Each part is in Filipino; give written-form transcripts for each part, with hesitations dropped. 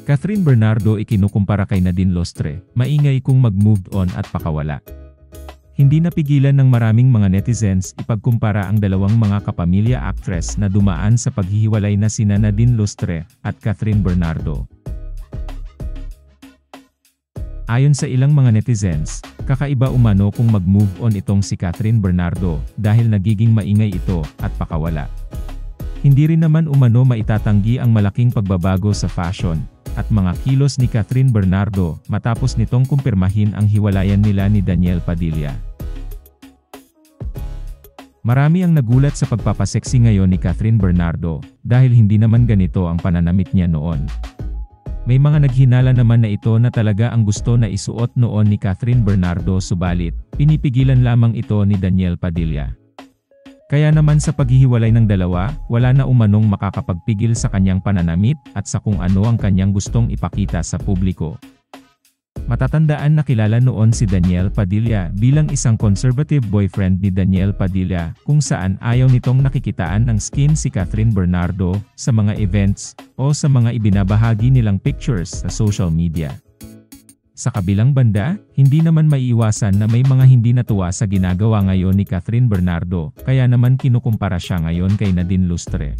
Catherine Bernardo ikinukumpara kay Nadine Lustre, maingay kung mag-move on at pakawala. Hindi napigilan ng maraming mga netizens ipagkumpara ang dalawang mga kapamilya actress na dumaan sa paghihiwalay na sina Nadine Lustre at Catherine Bernardo. Ayon sa ilang mga netizens, kakaiba umano kung mag-move on itong si Catherine Bernardo dahil nagiging maingay ito at pakawala. Hindi rin naman umano maitatanggi ang malaking pagbabago sa fashion at mga kilos ni Catherine Bernardo matapos nitong kumpirmahin ang hiwalayan nila ni Daniel Padilla. Marami ang nagulat sa pagpapaseksi ngayon ni Catherine Bernardo dahil hindi naman ganito ang pananamit niya noon. May mga naghinala naman na ito na talaga ang gusto na isuot noon ni Catherine Bernardo subalit pinipigilan lamang ito ni Daniel Padilla. Kaya naman sa paghihiwalay ng dalawa, wala na umanong makakapagpigil sa kanyang pananamit at sa kung ano ang kanyang gustong ipakita sa publiko. Matatandaan na kilala noon si Daniel Padilla bilang isang conservative boyfriend ni Daniel Padilla kung saan ayaw nitong nakikitaan ng skin si Catherine Bernardo sa mga events o sa mga ibinabahagi nilang pictures sa social media. Sa kabilang banda, hindi naman maiiwasan na may mga hindi natuwa sa ginagawa ngayon ni Catherine Bernardo, kaya naman kinukumpara siya ngayon kay Nadine Lustre.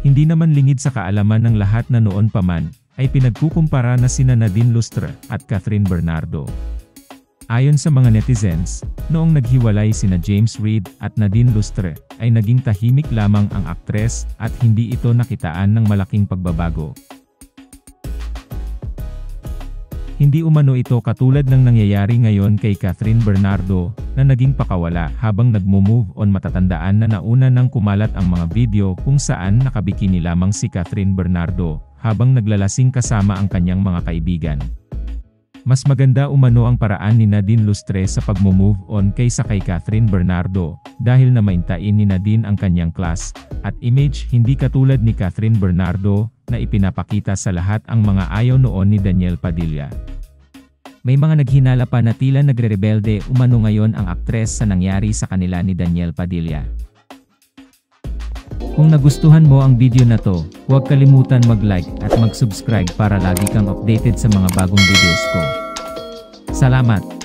Hindi naman lingid sa kaalaman ng lahat na noon pa man, ay pinagkukumpara na sina Nadine Lustre at Catherine Bernardo. Ayon sa mga netizens, noong naghiwalay sina James Reid at Nadine Lustre, ay naging tahimik lamang ang aktres at hindi ito nakitaan ng malaking pagbabago. Hindi umano ito katulad ng nangyayari ngayon kay Catherine Bernardo, na naging pakawala habang nagmo-move on. Matatandaan na nauna nang kumalat ang mga video kung saan nakabikini lamang si Catherine Bernardo, habang naglalasing kasama ang kanyang mga kaibigan. Mas maganda umano ang paraan ni Nadine Lustre sa pagmo-move on kaysa kay Catherine Bernardo, dahil na maintain ni Nadine ang kanyang class at image, hindi katulad ni Catherine Bernardo na ipinapakita sa lahat ang mga ayaw noon ni Daniel Padilla. May mga naghinala pa na tila nagre-rebelde umano ngayon ang aktres sa nangyari sa kanila ni Daniel Padilla. Kung nagustuhan mo ang video na to, huwag kalimutan mag-like at mag-subscribe para lagi kang updated sa mga bagong videos ko. Salamat!